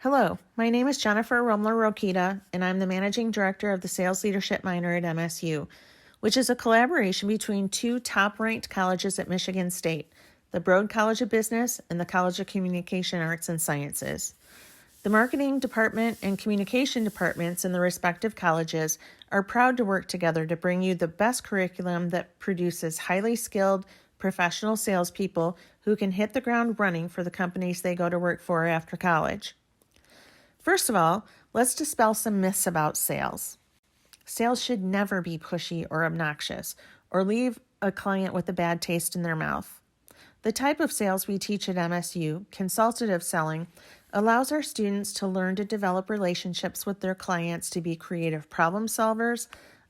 Hello, my name is Jennifer Rumler Rokita, and I'm the Managing Director of the Sales Leadership Minor at MSU, which is a collaboration between two top-ranked colleges at Michigan State, the Broad College of Business and the College of Communication Arts and Sciences. The marketing department and communication departments in the respective colleges are proud to work together to bring you the best curriculum that produces highly skilled, professional salespeople who can hit the ground running for the companies they go to work for after college. First of all, let's dispel some myths about sales. Sales should never be pushy or obnoxious or leave a client with a bad taste in their mouth. The type of sales we teach at MSU, consultative selling, allows our students to learn to develop relationships with their clients to be creative problem solvers,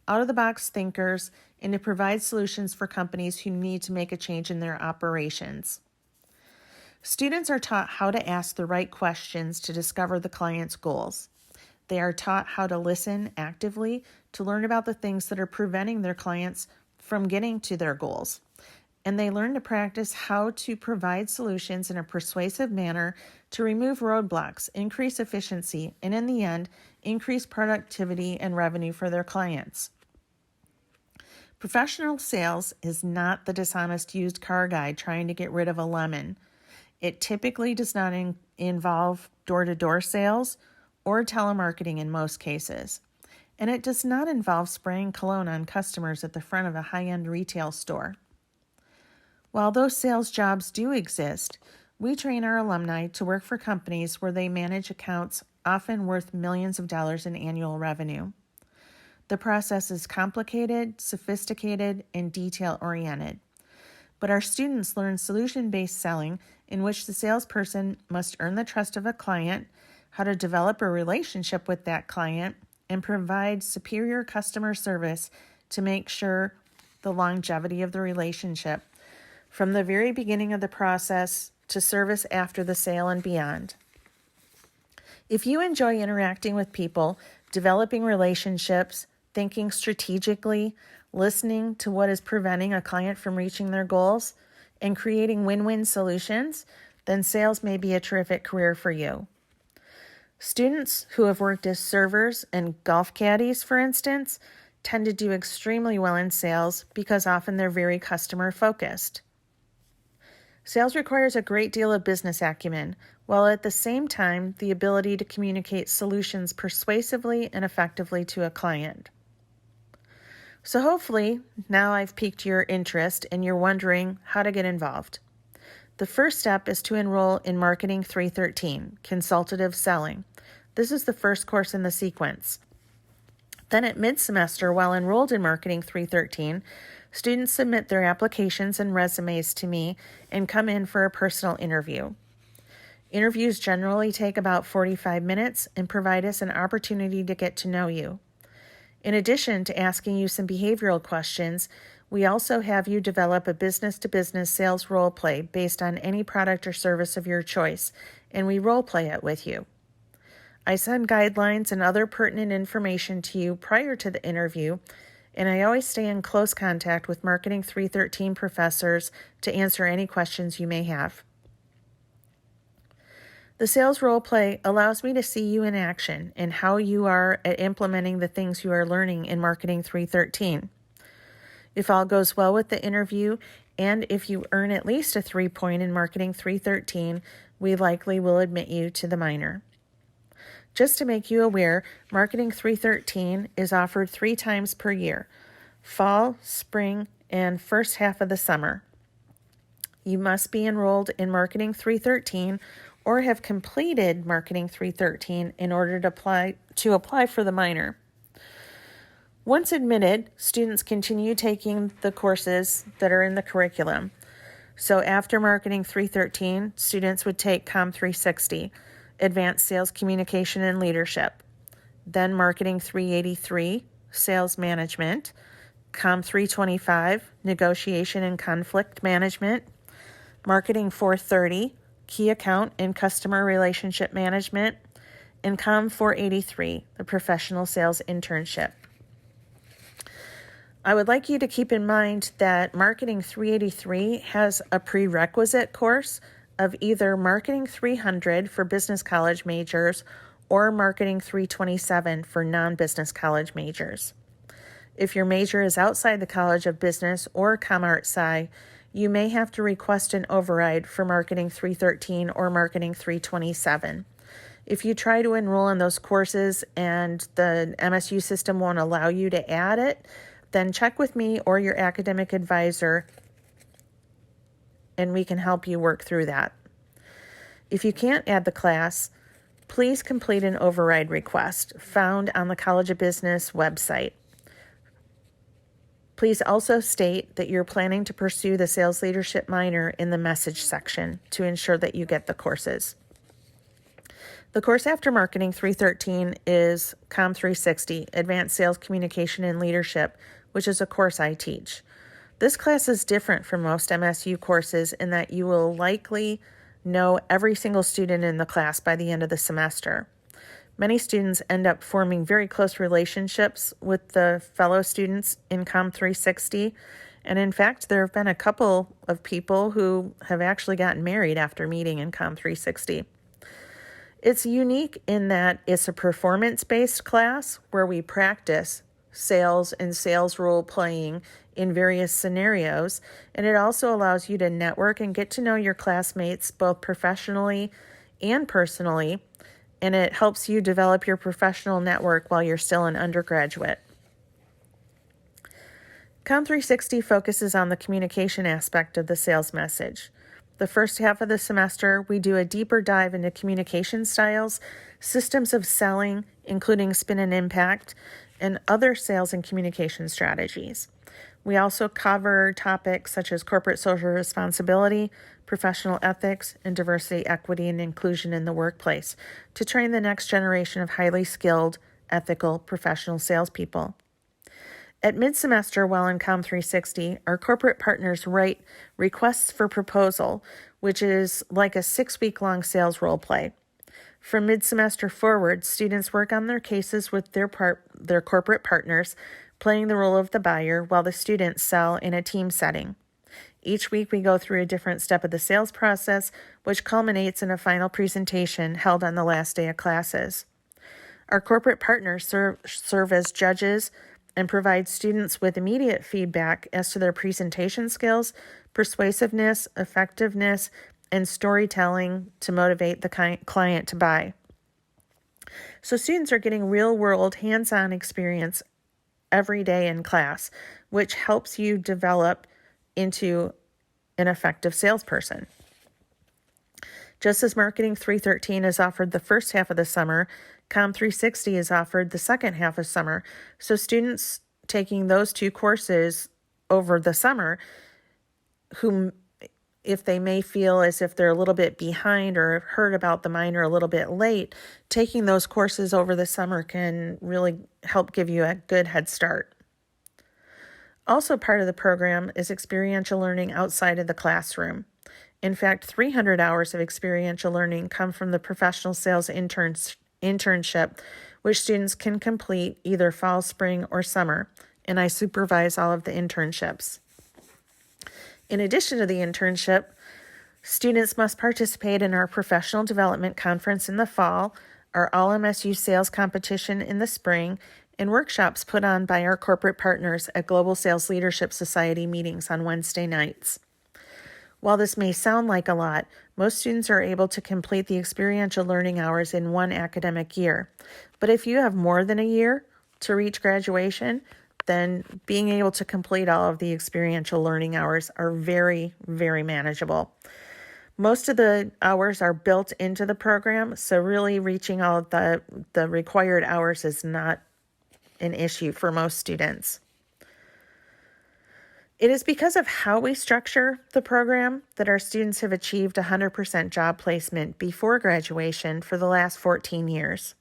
out-of-the-box thinkers, and to provide solutions for companies who need to make a change in their operations. Students are taught how to ask the right questions to discover the client's goals. They are taught how to listen actively to learn about the things that are preventing their clients from getting to their goals. And they learn to practice how to provide solutions in a persuasive manner to remove roadblocks, increase efficiency, and in the end, increase productivity and revenue for their clients. Professional sales is not the dishonest used car guy trying to get rid of a lemon. It typically does not involve door-to-door sales or telemarketing in most cases. And it does not involve spraying cologne on customers at the front of a high-end retail store. While those sales jobs do exist, we train our alumni to work for companies where they manage accounts often worth millions of dollars in annual revenue. The process is complicated, sophisticated, and detail-oriented. But our students learn solution-based selling in which the salesperson must earn the trust of a client, how to develop a relationship with that client, and provide superior customer service to make sure the longevity of the relationship from the very beginning of the process to service after the sale and beyond. If you enjoy interacting with people, developing relationships, thinking strategically, listening to what is preventing a client from reaching their goals, and creating win-win solutions, then sales may be a terrific career for you. Students who have worked as servers and golf caddies, for instance, tend to do extremely well in sales because often they're very customer-focused. Sales requires a great deal of business acumen, while at the same time the ability to communicate solutions persuasively and effectively to a client. So hopefully, now I've piqued your interest and you're wondering how to get involved. The first step is to enroll in Marketing 313, Consultative Selling. This is the first course in the sequence. Then at mid-semester, while enrolled in Marketing 313, students submit their applications and resumes to me and come in for a personal interview. Interviews generally take about 45 minutes and provide us an opportunity to get to know you. In addition to asking you some behavioral questions, we also have you develop a business-to-business sales role play based on any product or service of your choice, and we role play it with you. I send guidelines and other pertinent information to you prior to the interview, and I always stay in close contact with Marketing 313 professors to answer any questions you may have. The sales role play allows me to see you in action and how you are at implementing the things you are learning in Marketing 313. If all goes well with the interview, and if you earn at least a 3-point in Marketing 313, we likely will admit you to the minor. Just to make you aware, Marketing 313 is offered 3 times per year: fall, spring, and first half of the summer. You must be enrolled in Marketing 313 or have completed Marketing 313 in order to apply for the minor. Once admitted, students continue taking the courses that are in the curriculum. So after Marketing 313, students would take COM 360, Advanced Sales Communication and Leadership, then Marketing 383, Sales Management, COM 325, Negotiation and Conflict Management, Marketing 430, Key Account and Customer Relationship Management, and COM 483, the Professional Sales Internship. I would like you to keep in mind that Marketing 383 has a prerequisite course of either Marketing 300 for business college majors or Marketing 327 for non-business college majors. If your major is outside the College of Business or ComArt Sci, you may have to request an override for Marketing 313 or Marketing 327. If you try to enroll in those courses and the MSU system won't allow you to add it, then check with me or your academic advisor and we can help you work through that. If you can't add the class, please complete an override request found on the College of Business website. Please also state that you're planning to pursue the sales leadership minor in the message section to ensure that you get the courses. The course after Marketing 313 is Com 360, Advanced Sales Communication and Leadership, which is a course I teach. This class is different from most MSU courses in that you will likely know every single student in the class by the end of the semester. Many students end up forming very close relationships with the fellow students in Com 360, and in fact, there have been a couple of people who have actually gotten married after meeting in Com 360. It's unique in that it's a performance-based class where we practice sales and sales role-playing in various scenarios, and it also allows you to network and get to know your classmates both professionally and personally, and it helps you develop your professional network while you're still an undergraduate. Com 360 focuses on the communication aspect of the sales message. The first half of the semester, we do a deeper dive into communication styles, systems of selling, including spin and impact, and other sales and communication strategies. We also cover topics such as corporate social responsibility, professional ethics, and diversity, equity, and inclusion in the workplace to train the next generation of highly skilled, ethical, professional salespeople. At mid-semester, while in Com 360, our corporate partners write requests for proposal, which is like a 6-week-long sales role play. From mid-semester forward, students work on their cases with their corporate partners, playing the role of the buyer while the students sell in a team setting. Each week, we go through a different step of the sales process, which culminates in a final presentation held on the last day of classes. Our corporate partners serve as judges and provide students with immediate feedback as to their presentation skills, persuasiveness, effectiveness, and storytelling to motivate the client to buy. So students are getting real-world, hands-on experience every day in class, which helps you develop into an effective salesperson. Just as Marketing 313 is offered the first half of the summer, Com 360 is offered the second half of summer. So students taking those two courses over the summer, who, if they may feel as if they're a little bit behind or have heard about the minor a little bit late, taking those courses over the summer can really help give you a good head start. Also part of the program is experiential learning outside of the classroom. In fact, 300 hours of experiential learning come from the professional sales internship, which students can complete either fall, spring, or summer, and I supervise all of the internships. In addition to the internship, students must participate in our professional development conference in the fall, our All-MSU sales competition in the spring, and workshops put on by our corporate partners at Global Sales Leadership Society meetings on Wednesday nights. While this may sound like a lot, most students are able to complete the experiential learning hours in one academic year. But if you have more than a year to reach graduation, then being able to complete all of the experiential learning hours are very, very manageable. Most of the hours are built into the program, so really reaching all of the required hours is not an issue for most students. It is because of how we structure the program that our students have achieved 100% job placement before graduation for the last 14 years.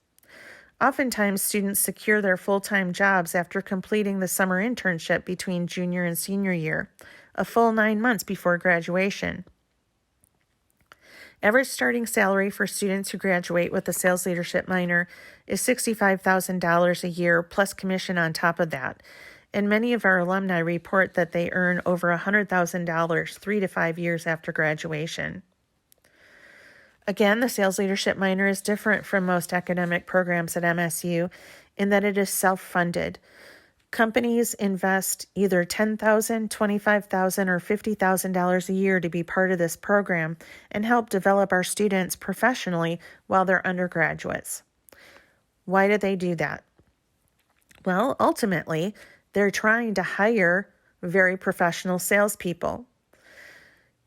Oftentimes, students secure their full-time jobs after completing the summer internship between junior and senior year, a full 9 months before graduation. Average starting salary for students who graduate with a sales leadership minor is $65,000 a year plus commission on top of that. And many of our alumni report that they earn over $100,000 3 to 5 years after graduation. Again, the sales leadership minor is different from most academic programs at MSU in that it is self-funded. Companies invest either $10,000, $25,000, or $50,000 a year to be part of this program and help develop our students professionally while they're undergraduates. Why do they do that? Well, ultimately, they're trying to hire very professional salespeople.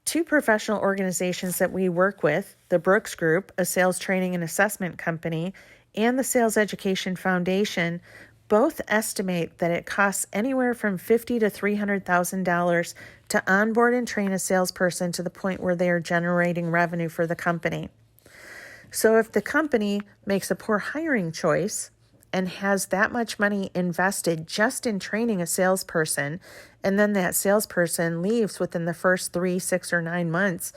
Two professional organizations that we work with, the Brooks Group, a sales training and assessment company, and the Sales Education Foundation, both estimate that it costs anywhere from $50,000 to $300,000 to onboard and train a salesperson to the point where they are generating revenue for the company. So if the company makes a poor hiring choice and has that much money invested just in training a salesperson, and then that salesperson leaves within the first 3, 6, or 9 months,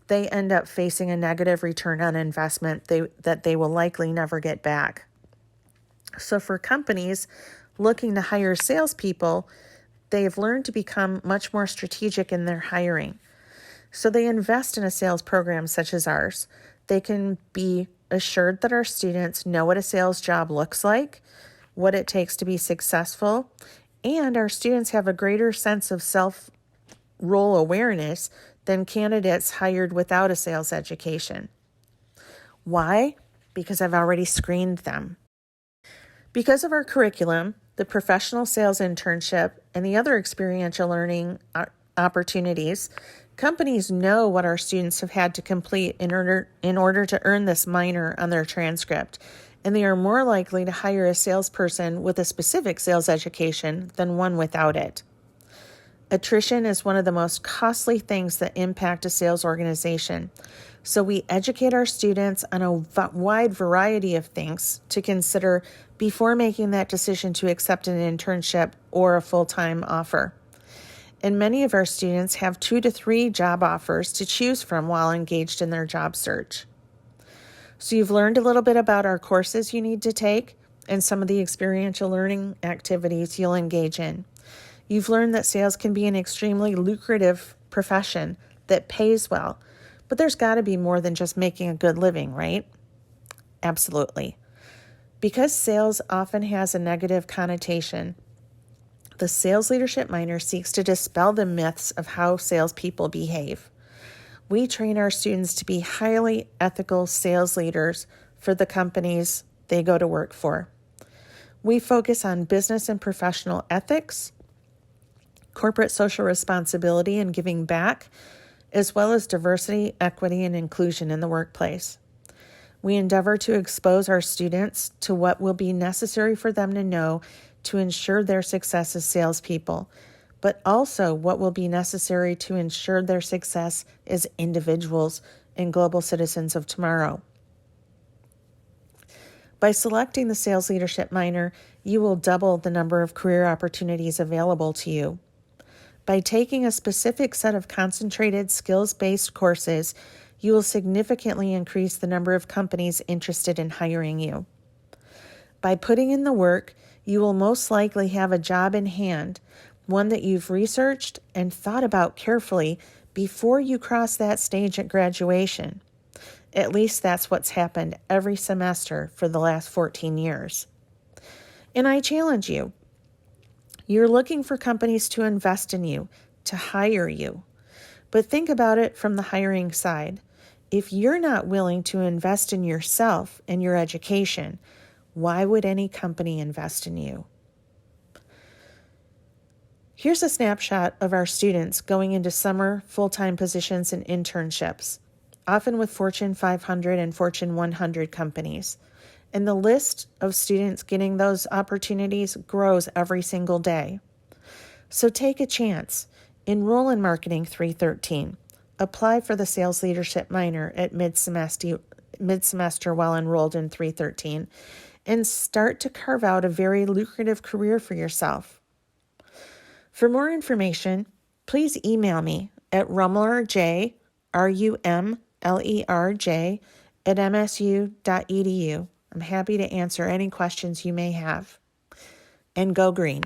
they end up facing a negative return on investment that they will likely never get back. So for companies looking to hire salespeople, they've learned to become much more strategic in their hiring. So they invest in a sales program such as ours. They can be assured that our students know what a sales job looks like, what it takes to be successful, and our students have a greater sense of self-role awareness than candidates hired without a sales education. Why? Because I've already screened them. Because of our curriculum, the professional sales internship, and the other experiential learning opportunities, companies know what our students have had to complete in order to earn this minor on their transcript, and they are more likely to hire a salesperson with a specific sales education than one without it. Attrition is one of the most costly things that impact a sales organization. So we educate our students on a wide variety of things to consider before making that decision to accept an internship or a full-time offer. And many of our students have 2 to 3 job offers to choose from while engaged in their job search. So you've learned a little bit about our courses you need to take and some of the experiential learning activities you'll engage in. You've learned that sales can be an extremely lucrative profession that pays well, but there's got to be more than just making a good living, right? Absolutely. Because sales often has a negative connotation, the sales leadership minor seeks to dispel the myths of how salespeople behave. We train our students to be highly ethical sales leaders for the companies they go to work for. We focus on business and professional ethics, corporate social responsibility and giving back, as well as diversity, equity, and inclusion in the workplace. We endeavor to expose our students to what will be necessary for them to know to ensure their success as salespeople, but also what will be necessary to ensure their success as individuals and global citizens of tomorrow. By selecting the sales leadership minor, you will double the number of career opportunities available to you. By taking a specific set of concentrated skills-based courses, you will significantly increase the number of companies interested in hiring you. By putting in the work, you will most likely have a job in hand, one that you've researched and thought about carefully before you cross that stage at graduation. At least that's what's happened every semester for the last 14 years. And I challenge you. You're looking for companies to invest in you, to hire you. But think about it from the hiring side. If you're not willing to invest in yourself and your education, why would any company invest in you? Here's a snapshot of our students going into summer full-time positions and internships, often with Fortune 500 and Fortune 100 companies. And the list of students getting those opportunities grows every single day. So take a chance. Enroll in Marketing 313. Apply for the Sales Leadership minor at mid-semester while enrolled in 313, and start to carve out a very lucrative career for yourself. For more information, please email me at rumlerj, RUMLERJ, @msu.edu. I'm happy to answer any questions you may have. And go green.